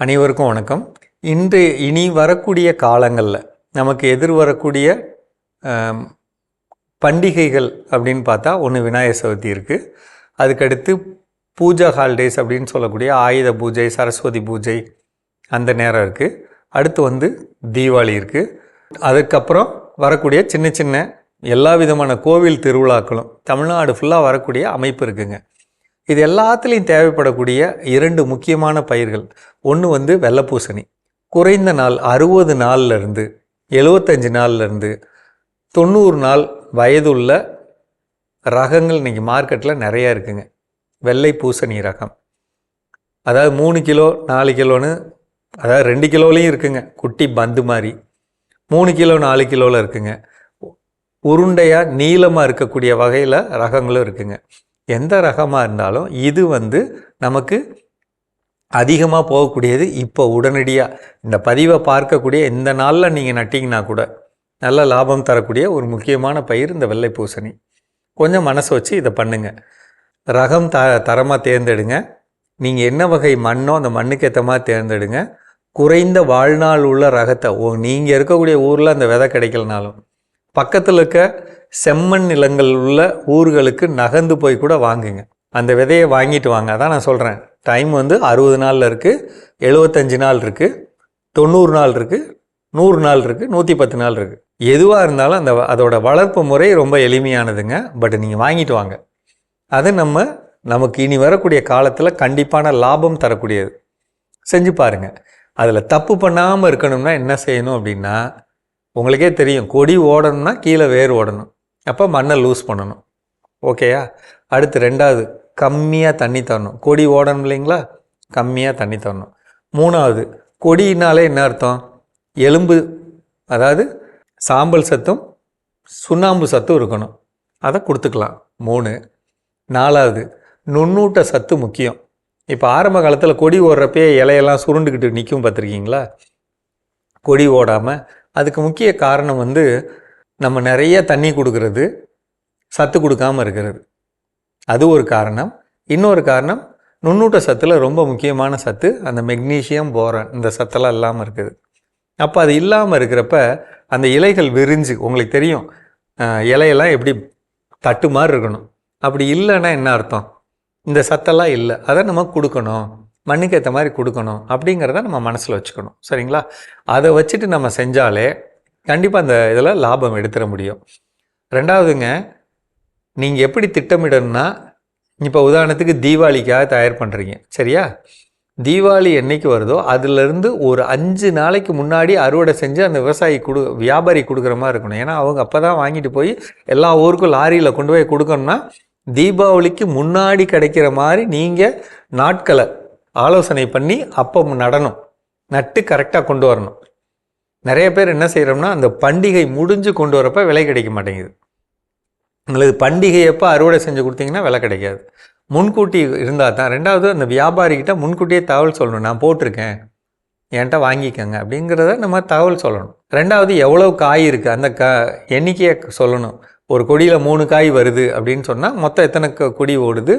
அனைவருக்கும் வணக்கம். இனி வரக்கூடிய காலங்களில் நமக்கு எதிர்வரக்கூடிய பண்டிகைகள் அப்படின்னு பார்த்தா ஒன்று விநாயகர் சதுர்த்தி இருக்குது. அதுக்கடுத்து பூஜா ஹாலிடேஸ் அப்படின்னு சொல்லக்கூடிய ஆயுத பூஜை, சரஸ்வதி பூஜை அந்த நேரம் இருக்குது. அடுத்து தீபாவளி இருக்குது. அதுக்கப்புறம் வரக்கூடிய சின்ன சின்ன எல்லா விதமான கோவில் திருவிழாக்களும் தமிழ்நாடு ஃபுல்லாக வரக்கூடிய அமைப்பு இருக்குங்க. இது எல்லாத்துலேயும் தேவைப்படக்கூடிய 2 முக்கியமான பயிர்கள். ஒன்று வெள்ளைப்பூசணி. குறைந்த நாள் 60 நாள்லேருந்து 75 நாள்லேருந்து 90 நாள் வயதுள்ள ரகங்கள் இன்றைக்கி மார்க்கெட்டில் நிறையா இருக்குங்க. வெள்ளை பூசணி ரகம், அதாவது 3 கிலோ 4 கிலோன்னு, அதாவது 2 கிலோலையும் இருக்குங்க. குட்டி பந்து மாதிரி 3 கிலோ 4 கிலோவில் இருக்குங்க. உருண்டையாக நீளமாக இருக்கக்கூடிய வகையில் ரகங்களும் இருக்குங்க. எந்த ரகமாக இருந்தாலும் இது நமக்கு அதிகமாக போகக்கூடியது. இப்போ உடனடியாக இந்த பதிவை பார்க்கக்கூடிய இந்த நாளில் நீங்கள் நட்டிங்கன்னா கூட நல்ல லாபம் தரக்கூடிய ஒரு முக்கியமான பயிர் இந்த வெள்ளை பூசணி. கொஞ்சம் மனசு வச்சு இதை பண்ணுங்கள். ரகம் தரமாக தேர்ந்தெடுங்க. நீங்கள் என்ன வகை மண்ணோ அந்த மண்ணுக்கு ஏற்ற மாதிரி தேர்ந்தெடுங்க. குறைந்த வாழ்நாள் உள்ள ரகத்தை நீங்கள் இருக்கக்கூடிய ஊரில் அந்த விதை கிடைக்கலனாலும் பக்கத்தில் இருக்க செம்மண் நிலங்கள் உள்ள ஊர்களுக்கு நகர்ந்து போய் கூட வாங்குங்க. அந்த விதையை வாங்கிட்டு வாங்க. அதான் நான் சொல்கிறேன். டைம் 60 நாளில் இருக்குது, 75 நாள் இருக்குது, 90 நாள் இருக்குது, 100 நாள் இருக்குது, 110 நாள் இருக்குது. எதுவாக இருந்தாலும் அதோட வளர்ப்பு முறை ரொம்ப எளிமையானதுங்க. பட் நீங்கள் வாங்கிட்டு வாங்க. அது நமக்கு இனி வரக்கூடிய காலத்தில் கண்டிப்பான லாபம் தரக்கூடியது. செஞ்சு பாருங்கள். அதில் தப்பு பண்ணாமல் இருக்கணும்னா என்ன செய்யணும் அப்படின்னா, உங்களுக்கே தெரியும், கொடி ஓடணும்னா கீழே வேர் ஓடணும். அப்போ மண்ணை லூஸ் பண்ணணும். ஓகேயா? அடுத்து 2வது, கம்மியாக தண்ணி தரணும். கொடி ஓடணும் இல்லைங்களா, கம்மியாக தண்ணி தரணும். 3வது, கொடினாலே என்ன அர்த்தம்? எலும்பு, அதாவது சாம்பல் சத்தும் சுண்ணாம்பு சத்தும் இருக்கணும். அதை கொடுத்துக்கலாம். 3. 4வது, நுண்ணூட்ட சத்து முக்கியம். இப்போ ஆரம்ப காலத்தில் கொடி ஓடுறப்பே இலையெல்லாம் சுருண்டுக்கிட்டு நிற்கும் பார்த்துருக்கீங்களா? கொடி ஓடாமல் அதுக்கு முக்கிய காரணம் நம்ம நிறைய தண்ணி கொடுக்கறது, சத்து கொடுக்காமல் இருக்கிறது. அது ஒரு காரணம். இன்னொரு காரணம், நுண்ணூட்ட சத்தில் ரொம்ப முக்கியமான சத்து அந்த மெக்னீஷியம், போரான், இந்த சத்தெல்லாம் இல்லாமல் இருக்குது. அப்போ அது இல்லாமல் இருக்கிறப்ப அந்த இலைகள் விரிஞ்சு, உங்களுக்கு தெரியும் இலையெல்லாம் எப்படி தட்டு மாதிரி இருக்கணும். அப்படி இல்லைன்னா என்ன அர்த்தம்? இந்த சத்தெல்லாம் இல்லை. அதை நம்ம கொடுக்கணும், மண்ணுக்கு ஏற்ற மாதிரி கொடுக்கணும் அப்படிங்கிறத நம்ம மனசில் வச்சுக்கணும். சரிங்களா? அதை வச்சுட்டு நம்ம செஞ்சாலே கண்டிப்பாக அந்த இதில் லாபம் எடுத்துட முடியும். 2வதுங்க, நீங்கள் எப்படி திட்டமிடணும்னா, இப்போ உதாரணத்துக்கு தீபாவளிக்காக தயார் பண்ணுறீங்க, சரியா? தீபாவளி என்றைக்கு வருதோ அதிலிருந்து ஒரு 5 நாளைக்கு முன்னாடி அறுவடை செஞ்சு அந்த வியாபாரி கொடுக்குற மாதிரி இருக்கணும். ஏன்னா அவங்க அப்போ தான் வாங்கிட்டு போய் எல்லா ஊருக்கும் லாரியில் கொண்டு போய் கொடுக்கணும்னா தீபாவளிக்கு முன்னாடி கிடைக்கிற மாதிரி நீங்கள் நாட்களை ஆலோசனை பண்ணி அப்போ நடணும், நட்டு கரெக்டாக கொண்டு வரணும். நிறைய பேர் என்ன செய்கிறோம்னா, அந்த பண்டிகை முடிஞ்சு கொண்டு வரப்போ விலை கிடைக்க மாட்டேங்குது. உங்களுக்கு பண்டிகை எப்போ அறுவடை செஞ்சு கொடுத்தீங்கன்னா விலை கிடைக்காது. முன்கூட்டி இருந்தால் தான். 2வது, அந்த வியாபாரிக்கிட்ட முன்கூட்டியே தகவல் சொல்லணும். நான் போட்டிருக்கேன், என்கிட்ட வாங்கிக்கோங்க அப்படிங்கிறத நம்ம தகவல் சொல்லணும். 2வது, எவ்வளோ காய் இருக்குது அந்த எண்ணிக்கையை சொல்லணும். ஒரு கொடியில் 3 காய் வருது அப்படின்னு சொன்னால் மொத்தம் எத்தனை கொடி ஓடுது,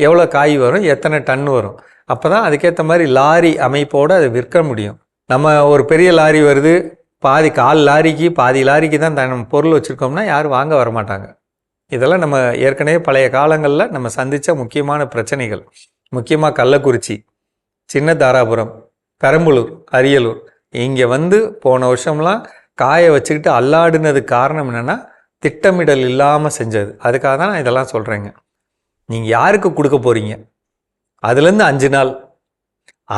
எவ்வளோ காய் வரும், எத்தனை டன் வரும். அப்போ தான் அதுக்கேற்ற மாதிரி லாரி அமைப்போடு அதை விற்க முடியும். நம்ம ஒரு பெரிய லாரி வருது, கால் லாரிக்கு பாதி லாரிக்கு தான் நம்ம பொருள் வச்சுருக்கோம்னா யாரும் வாங்க வரமாட்டாங்க. இதெல்லாம் நம்ம ஏற்கனவே பழைய காலங்களில் நம்ம சந்தித்த முக்கியமான பிரச்சனைகள். முக்கியமாக கள்ளக்குறிச்சி, சின்ன தாராபுரம், பெரம்பலூர், அரியலூர், இங்கே போன வருஷம்லாம் காய வச்சுக்கிட்டு அல்லாடுனதுக்கு காரணம் என்னென்னா திட்டமிடல் இல்லாமல் செஞ்சது. அதுக்காக தான் நான் இதெல்லாம் சொல்கிறேங்க. நீங்கள் யாருக்கு கொடுக்க போகிறீங்க, அதுலேருந்து 5 நாள்,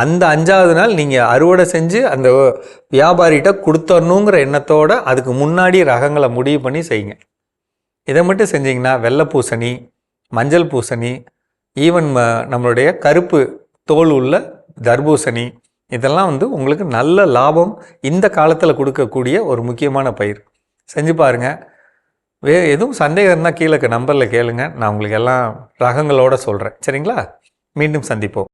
அந்த 5வது நாள் நீங்கள் அறுவடை செஞ்சு அந்த வியாபாரிகிட்ட கொடுத்தரணுங்கிற எண்ணத்தோடு அதுக்கு முன்னாடி ரகங்களை முடிவு பண்ணி செய்யுங்க. இதை மட்டும் செஞ்சிங்கன்னா வெள்ளை பூசணி, மஞ்சள் பூசணி, ஈவன் நம்மளுடைய கருப்பு தோல் உள்ள தர்பூசணி, இதெல்லாம் உங்களுக்கு நல்ல லாபம் இந்த காலத்தில் கொடுக்கக்கூடிய ஒரு முக்கியமான பயிர். செஞ்சு பாருங்கள். எதுவும் சந்தேகம் இருந்தால் கீழே நம்பரில் கேளுங்க. நான் உங்களுக்கு எல்லாம் ரகங்களோடு சொல்கிறேன். சரிங்களா? மீண்டும் சந்திப்போம்.